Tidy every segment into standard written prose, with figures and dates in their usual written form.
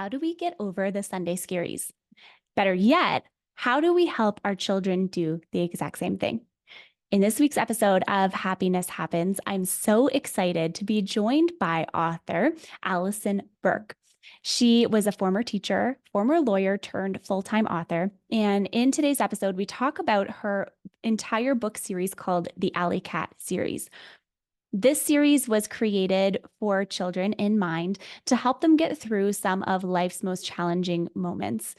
how do we get over the Sunday Scaries? Better yet, how do we help our children do the exact same thing? In this week's episode of Happiness Happens, I'm so excited to be joined by author Alysson Bourque. She was a former teacher, former lawyer turned full-time author. And in today's episode, we talk about her entire book series called the Alycat Series. This series was created for children in mind to help them get through some of life's most challenging moments.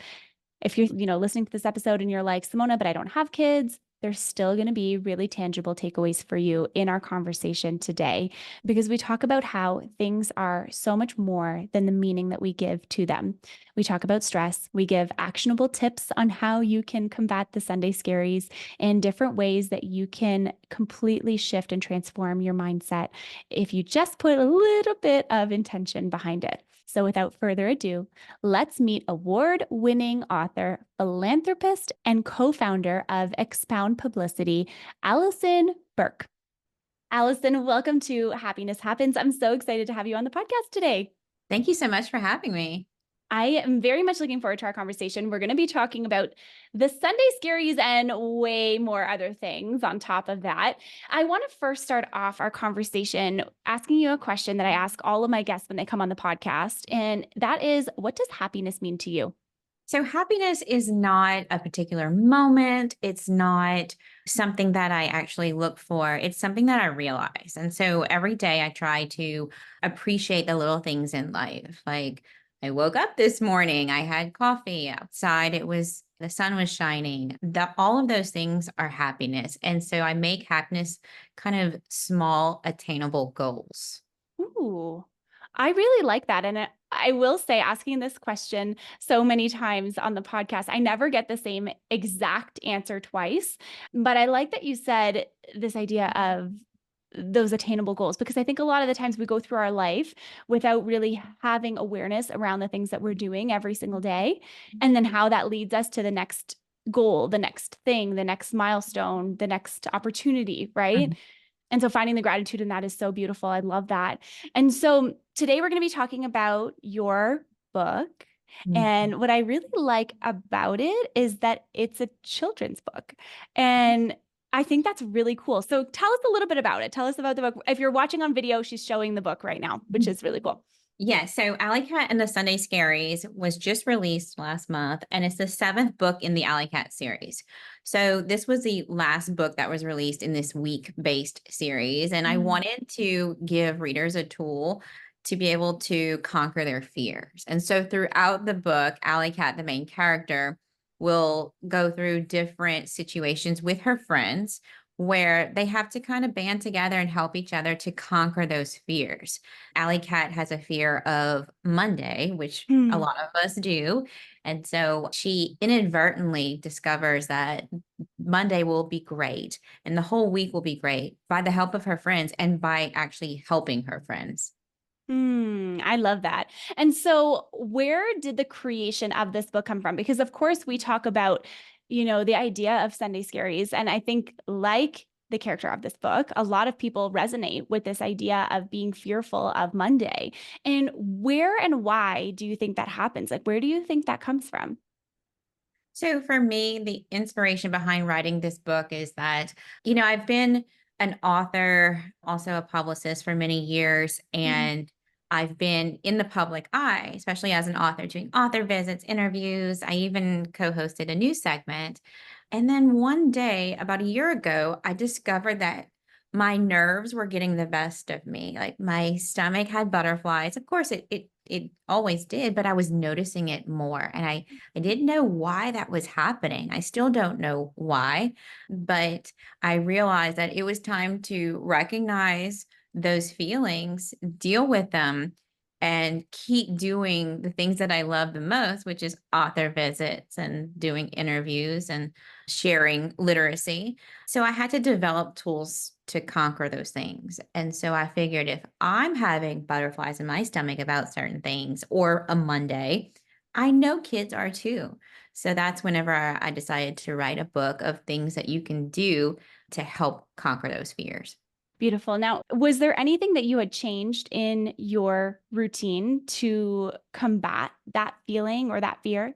If you're, listening to this episode and you're like, Simona, but I don't have kids, there's still going to be really tangible takeaways for you in our conversation today, because we talk about how things are so much more than the meaning that we give to them. We talk about stress. We give actionable tips on how you can combat the Sunday Scaries and different ways that you can completely shift and transform your mindset if you just put a little bit of intention behind it. So without further ado, let's meet award-winning author, philanthropist, and co-founder of Expound Publicity, Alysson Bourque. Alysson, welcome to Happiness Happens. I'm so excited to have you on the podcast today. Thank you so much for having me. I am very much looking forward to our conversation. We're going to be talking about the Sunday Scaries and way more other things on top of that. I want to first start off our conversation asking you a question that I ask all of my guests when they come on the podcast. And that is, what does happiness mean to you? So happiness is not a particular moment. It's not something that I actually look for. It's something that I realize. And so every day I try to appreciate the little things in life. Like I woke up this morning, I had coffee outside. The sun was shining. All of those things are happiness. And so I make happiness kind of small, attainable goals. Ooh, I really like that. And I will say, asking this question so many times on the podcast, I never get the same exact answer twice. But I like that you said this idea of those attainable goals, because I think a lot of the times we go through our life without really having awareness around the things that we're doing every single day, and then how that leads us to the next goal, the next thing, the next milestone, the next opportunity, right? And so finding the gratitude in that is so beautiful. I love that. And so today we're going to be talking about your book. Mhm. And what I really like about it is that it's a children's book. And I think that's really cool. So tell us a little bit about it. Tell us about the book. If you're watching on video, she's showing the book right now, which is really cool. Yeah, so Alycat and the Sunday Scaries was just released last month, and it's the 7th book in the Alycat series. So this was the last book that was released in this week-based series, and I wanted to give readers a tool to be able to conquer their fears. And so throughout the book, Alycat, the main character, will go through different situations with her friends where they have to kind of band together and help each other to conquer those fears. Alycat has a fear of Monday, which a lot of us do. And so she inadvertently discovers that Monday will be great and the whole week will be great by the help of her friends and by actually helping her friends. I love that. And so where did the creation of this book come from? Because of course we talk about, the idea of Sunday Scaries. And I think like the character of this book, a lot of people resonate with this idea of being fearful of Monday. And where and why do you think that happens? Like, where do you think that comes from? So for me, the inspiration behind writing this book is that, I've been an author, also a publicist for many years, and I've been in the public eye, especially as an author, doing author visits, interviews. I even co-hosted a news segment. And then one day, about a year ago, I discovered that my nerves were getting the best of me. Like my stomach had butterflies. Of course, it always did, but I was noticing it more. And I didn't know why that was happening. I still don't know why, but I realized that it was time to recognize those feelings, deal with them, and keep doing the things that I love the most, which is author visits and doing interviews and sharing literacy. So I had to develop tools to conquer those things. And so I figured if I'm having butterflies in my stomach about certain things or a Monday, I know kids are too. So that's whenever I decided to write a book of things that you can do to help conquer those fears. Beautiful. Now, was there anything that you had changed in your routine to combat that feeling or that fear?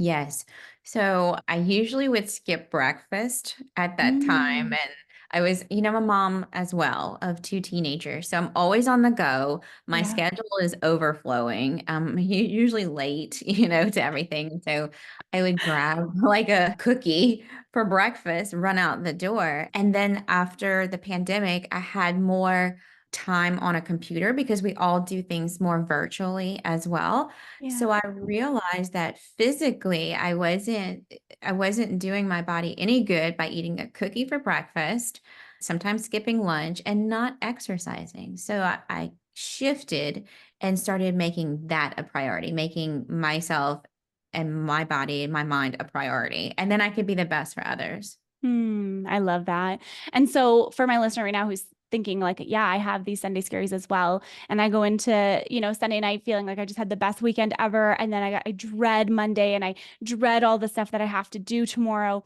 Yes. So I usually would skip breakfast at that time. Mm, And I was, I'm a mom as well of two teenagers. So I'm always on the go. My yeah. schedule is overflowing. Usually late, to everything. So I would grab like a cookie for breakfast, run out the door. And then after the pandemic, I had more time on a computer because we all do things more virtually as well. Yeah. So I realized that physically I wasn't doing my body any good by eating a cookie for breakfast, sometimes skipping lunch and not exercising. So I shifted and started making that a priority, making myself and my body and my mind a priority. And then I could be the best for others. I love that. And so for my listener right now who's thinking like, yeah, I have these Sunday scaries as well. And I go into, Sunday night feeling like I just had the best weekend ever. And then I dread Monday and I dread all the stuff that I have to do tomorrow.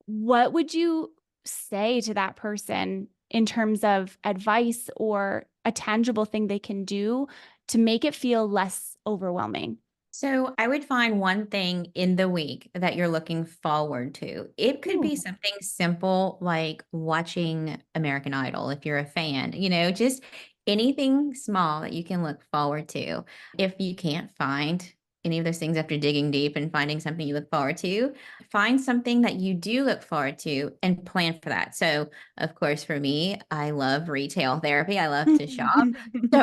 What would you say to that person in terms of advice or a tangible thing they can do to make it feel less overwhelming? So I would find one thing in the week that you're looking forward to. It could be Ooh. something simple like watching American Idol if you're a fan, just anything small that you can look forward to. If you can't find any of those things after digging deep and finding something you look forward to, find something that you do look forward to and plan for that. So, of course, for me, I love retail therapy. I love to shop. So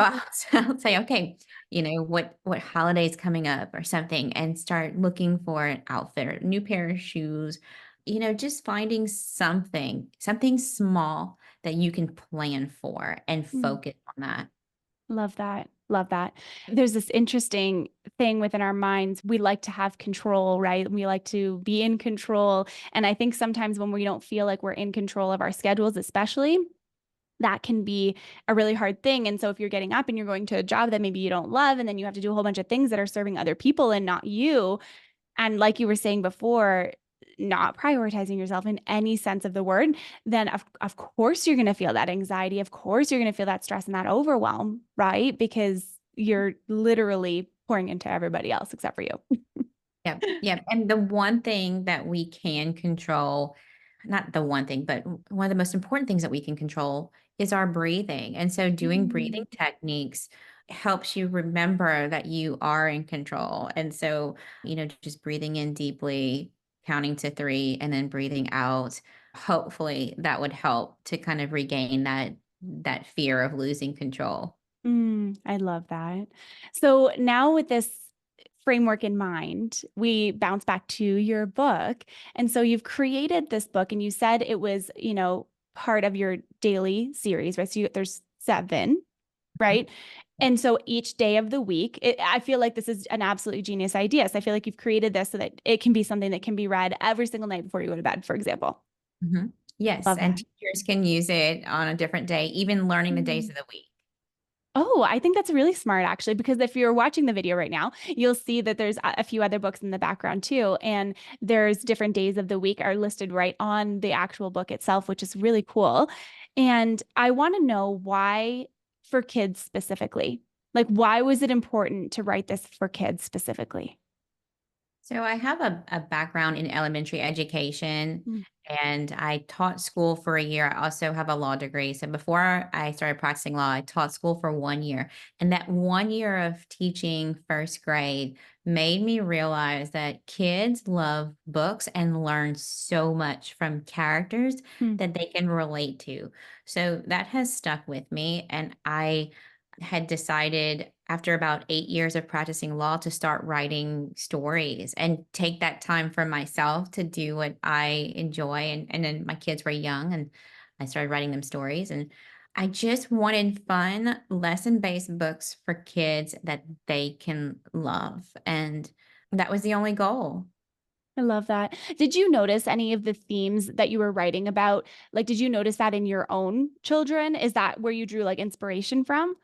I'll say, okay, what holiday's coming up or something, and start looking for an outfit or a new pair of shoes, just finding something small that you can plan for and focus on that. Love that. Love that. There's this interesting thing within our minds. We like to have control, right? We like to be in control. And I think sometimes when we don't feel like we're in control of our schedules, especially, that can be a really hard thing. And so if you're getting up and you're going to a job that maybe you don't love, and then you have to do a whole bunch of things that are serving other people and not you, and like you were saying before, not prioritizing yourself in any sense of the word, then of course you're going to feel that anxiety. Of course you're going to feel that stress and that overwhelm, right? Because you're literally pouring into everybody else except for you. Yep, yep, and the one thing that we can control, not the one thing, but one of the most important things that we can control is our breathing, and so doing breathing Mm, techniques helps you remember that you are in control, and so, just breathing in deeply, counting to 3, and then breathing out, hopefully, that would help to kind of regain that fear of losing control. I love that. So now with this framework in mind, we bounce back to your book. And so you've created this book and you said it was, part of your daily series, right? So there's 7, right? And so each day of the week, I feel like this is an absolutely genius idea. So I feel like you've created this so that it can be something that can be read every single night before you go to bed, for example. Mhm. Yes, Love and that. teachers can use it on a different day, even learning the days Mm. of the week. Oh, I think that's really smart actually, because if you're watching the video right now, you'll see that there's a few other books in the background too. And there's different days of the week are listed right on the actual book itself, which is really cool. And I want to know why for kids specifically. Like, why was it important to write this for kids specifically? So I have a background in elementary education Mm, and I taught school for a year. I also have a law degree. So before I started practicing law, I taught school for 1 year. And that 1 year of teaching first grade made me realize that kids love books and learn so much from characters mm, that they can relate to. So that has stuck with me. And I had decided after about 8 years of practicing law to start writing stories and take that time for myself to do what I enjoy. And then my kids were young and I started writing them stories. And I just wanted fun, lesson based books for kids that they can love. And that was the only goal. I love that. Did you notice any of the themes that you were writing about? Like, did you notice that in your own children? Is that where you drew like inspiration from?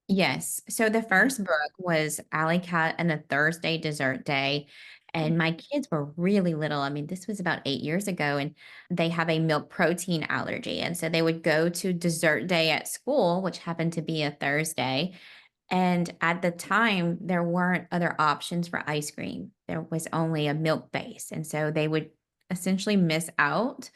Yes. So the Yeah. first book was Alley Cat and the Thursday Dessert Day. And my kids were really little. I mean, this was about 8 years ago, and they have a milk protein allergy. And so they would go to dessert day at school, which happened to be a Thursday. And at the time, there weren't other options for ice cream. There was only a milk base. And so they would essentially miss out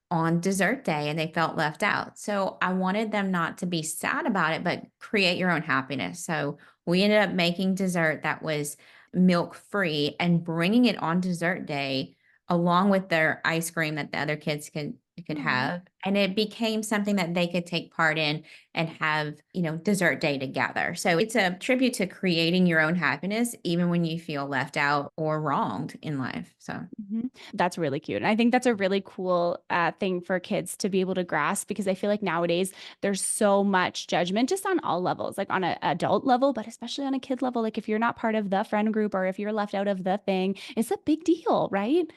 on dessert day and they felt left out. So I wanted them not to be sad about it, but create your own happiness. So we ended up making dessert that was milk free and bringing it on dessert day along with their ice cream that the other kids could Aw. have, and it became something that they could take part in and have, dessert day together. So it's a tribute to creating your own happiness even when you feel left out or wronged in life. So Mhm. That's really cute. And I think that's a really cool thing for kids to be able to grasp because I feel like nowadays there's so much judgment just on all levels, like on an adult level, but especially on a kid level. Like if you're not part of the friend group or if you're left out of the thing, it's a big deal, right?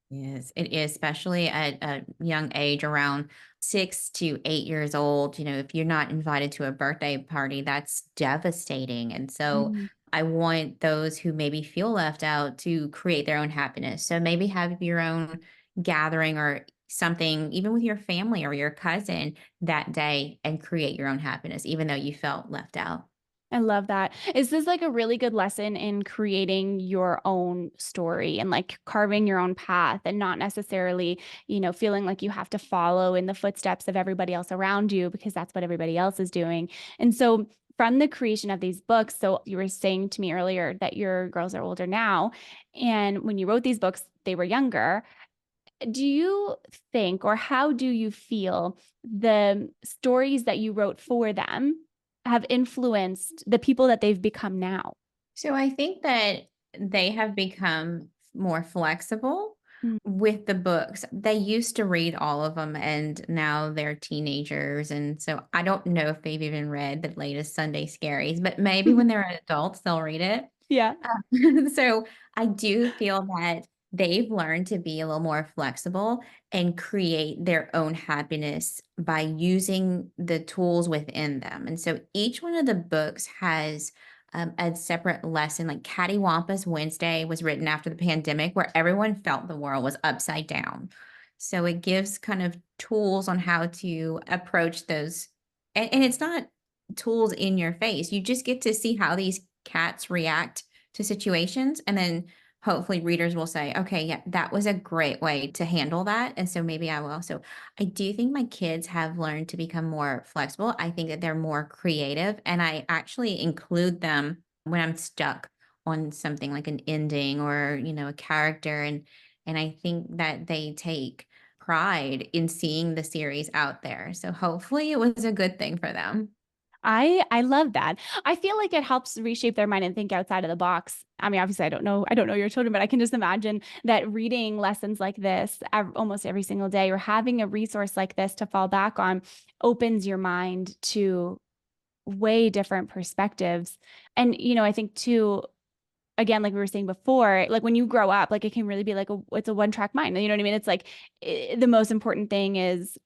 yes, it is, especially at a young age, around 6 to 8 years old. If you're not invited to a birthday party, that's devastating. And so Mm. I want those who maybe feel left out to create their own happiness. So maybe have your own gathering or something, even with your family or your cousin that day, and create your own happiness, even though you felt left out. I love that. Is this like a really good lesson in creating your own story and like carving your own path and not necessarily, feeling like you have to follow in the footsteps of everybody else around you because that's what everybody else is doing. And so, from the creation of these books, so you were saying to me earlier that your girls are older now. And when you wrote these books, they were younger. Do you think, or how do you feel the stories that you wrote for them have influenced the people that they've become now? So I think that they have become more flexible Mm. with the books. They used to read all of them and now they're teenagers. And so I don't know if they've even read the latest Sunday Scaries, but maybe when they're adults, they'll read it. Yeah. So I do feel that they've learned to be a little more flexible and create their own happiness by using the tools within them. And so each one of the books has a separate lesson. Like Cattywampus Wednesday was written after the pandemic, where everyone felt the world was upside down. So it gives kind of tools on how to approach those. And it's not tools in your face. You just get to see how these cats react to situations. And then hopefully readers will say, okay, yeah, that was a great way to handle that. And so maybe I will. So I do think my kids have learned to become more flexible. I think that they're more creative. And I actually include them when I'm stuck on something like an ending or, a character. And I think that they take pride in seeing the series out there. So hopefully it was a good thing for them. I love that. I feel like it helps reshape their mind and think outside of the box. I mean, obviously I don't know your children, but I can just imagine that reading lessons like this almost every single day or having a resource like this to fall back on opens your mind to way different perspectives. And I think too, again, like we were saying before, like when you grow up, like it can really be like it's a one track mind. You know what I mean? It's like the most important thing is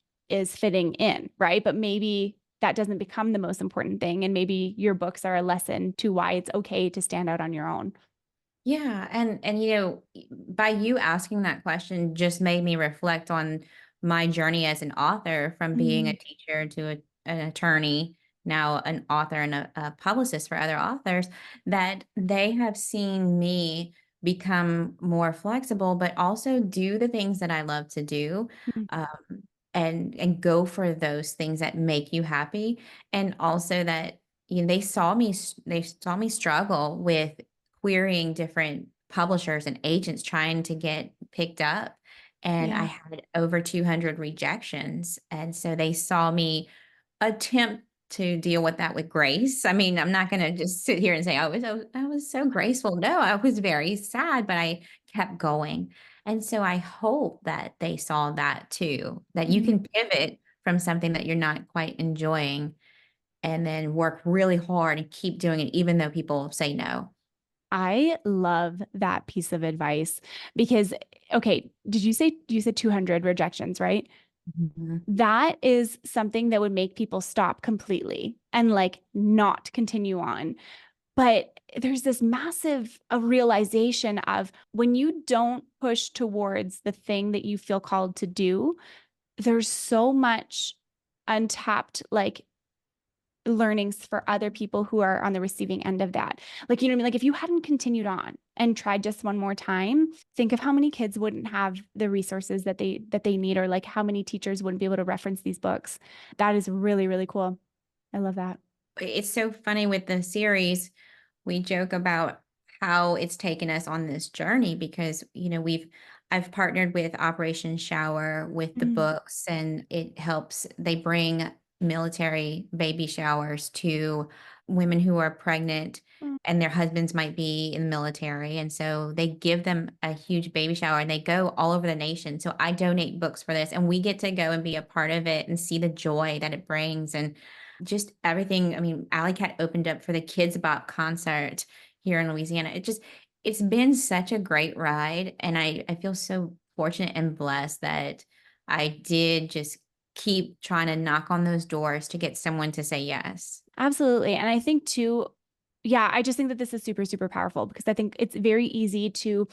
fitting in, right? But maybe that doesn't become the most important thing, and maybe your books are a lesson to why it's okay to stand out on your own. Yeah, and by you asking that question just made me reflect on my journey as an author, from being a Mm. teacher to an attorney, now an author and a publicist for other authors, that they have seen me become more flexible, but also do the things that I love to do, Mm. um, and go for those things that make you happy, and also that they saw me struggle with querying different publishers and agents trying to get picked up. And I Yeah. had over 200 rejections. And so they saw me attempt to deal with that with grace. I mean, I'm not going to just sit here and say, I was so graceful. No, I was very sad, but I kept going. And so I hope that they saw that too, that you Mhm. can pivot from something that you're not quite enjoying and then work really hard and keep doing it, even though people say no. I love that piece of advice because, okay, did you said 200 rejections, right? Mhm. That is something that would make people stop completely and like not continue on. But there's this massive realization of when you don't push towards the thing that you feel called to do, there's so much untapped like learnings for other people who are on the receiving end of that. Like, you know what I mean? Like if you hadn't continued on and tried just one more time, think of how many kids wouldn't have the resources that they need, or like how many teachers wouldn't be able to reference these books. That is really, really cool. I love that. It's so funny with the series. We joke about how it's taken us on this journey because, I've partnered with Operation Shower with the Mm, books, and they bring military baby showers to women who are pregnant mm, and their husbands might be in the military. And so they give them a huge baby shower and they go all over the nation. So I donate books for this, and we get to go and be a part of it and see the joy that it brings. And just everything. I mean, Alycat opened up for the Kids Bop concert here in Louisiana. It's been such a great ride. And I feel so fortunate and blessed that I did just keep trying to knock on those doors to get someone to say yes. absolutely. And I think too, yeah, I just think that this is super, super powerful because I think it's very easy to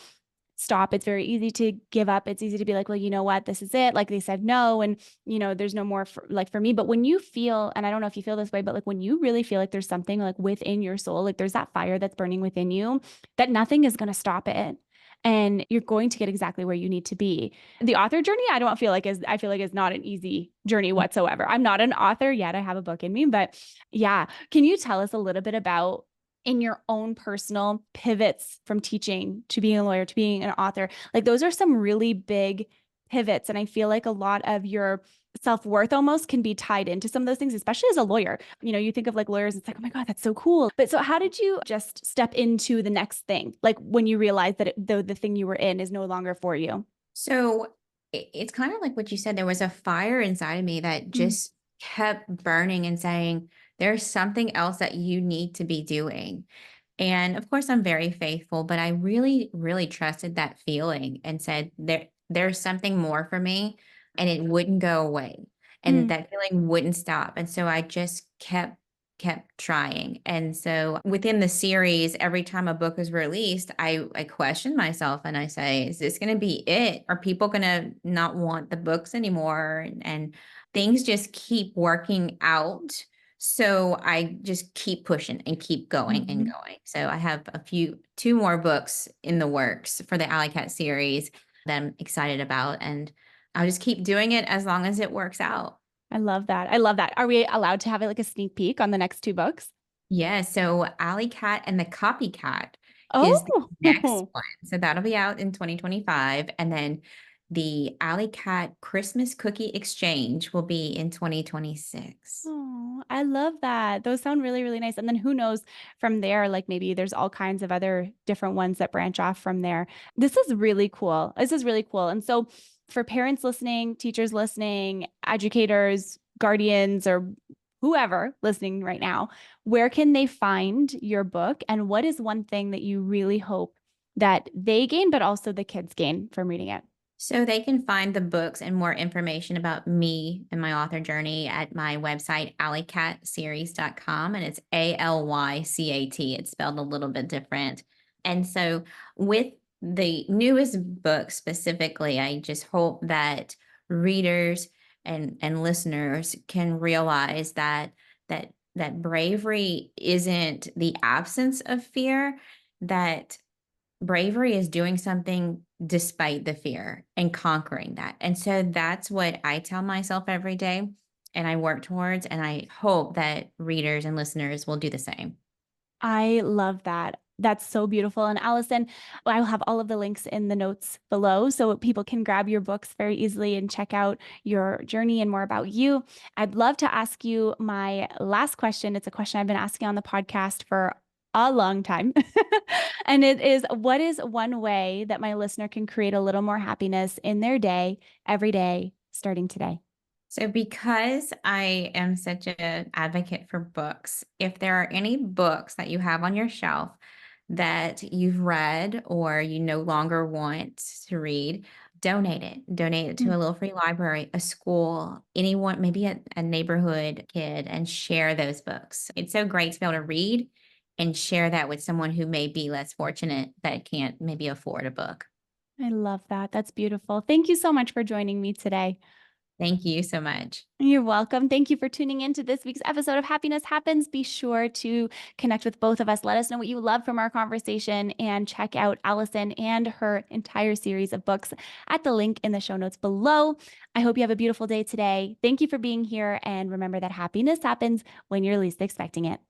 stop. It's very easy to give up. It's easy to be like, well, you know what? This is it. Like they said no. And, there's no more for me. But when you feel, and I don't know if you feel this way, but like when you really feel like there's something like within your soul, like there's that fire that's burning within you, that nothing is going to stop it. And you're going to get exactly where you need to be. The author journey, I feel like is not an easy journey whatsoever. I'm not an author yet. I have a book in me, but yeah. Can you tell us a little bit about in your own personal pivots from teaching to being a lawyer to being an author? Like those are some really big pivots. And I feel like a lot of your self-worth almost can be tied into some of those things, especially as a lawyer. You think of like lawyers, it's like, oh my God, that's so cool. But so how did you just step into the next thing? Like when you realized that the thing you were in is no longer for you? So it's kind of like what you said. There was a fire inside of me that Mm, just kept burning and saying, there's something else that you need to be doing. And of course, I'm very faithful, but I really, really trusted that feeling and said, there's something more for me, and it wouldn't go away. And mm, that feeling wouldn't stop. And so I just kept trying. And so within the series, every time a book is released, I question myself and I say, is this going to be it? Are people going to not want the books anymore? And things just keep working out. So I just keep pushing and keep going and mhm. going. So I have two more books in the works for the Alycat series that I'm excited about. And I'll just keep doing it as long as it works out. I love that. I love that. Are we allowed to have like a sneak peek on the next two books? Yeah, so Alycat and the Copycat is the next Oh, one. So that'll be out in 2025. And then the Alycat Christmas Cookie Exchange will be in 2026. oh, I love that. Those sound really, really nice. And then who knows from there, like maybe there's all kinds of other different ones that branch off from there. This is really cool. This is really cool. And so for parents listening, teachers listening, educators, guardians, or whoever listening right now, where can they find your book? And what is one thing that you really hope that they gain, but also the kids gain from reading it? So they can find the books and more information about me and my author journey at my website, alycatseries.com. And it's Alycat. It's spelled a little bit different. And so with the newest book specifically, I just hope that readers and listeners can realize that bravery isn't the absence of fear, that bravery is doing something despite the fear and conquering that. And so that's what I tell myself every day and I work towards. And I hope that readers and listeners will do the same. I love that. That's so beautiful. And Alysson, I will have all of the links in the notes below so people can grab your books very easily and check out your journey and more about you. I'd love to ask you my last question. It's a question I've been asking on the podcast for a long time. And it is, what is one way that my listener can create a little more happiness in their day, every day, starting today? So because I am such an advocate for books, if there are any books that you have on your shelf that you've read or you no longer want to read, donate it. Donate it to Mm. a little free library, a school, anyone, maybe a neighborhood kid, and share those books. It's so great to be able to read and share that with someone who may be less fortunate that can't maybe afford a book. I love that. That's beautiful. Thank you so much for joining me today. Thank you so much. You're welcome. Thank you for tuning in to this week's episode of Happiness Happens. Be sure to connect with both of us. Let us know what you love from our conversation and check out Alysson and her entire series of books at the link in the show notes below. I hope you have a beautiful day today. Thank you for being here. And remember that happiness happens when you're least expecting it.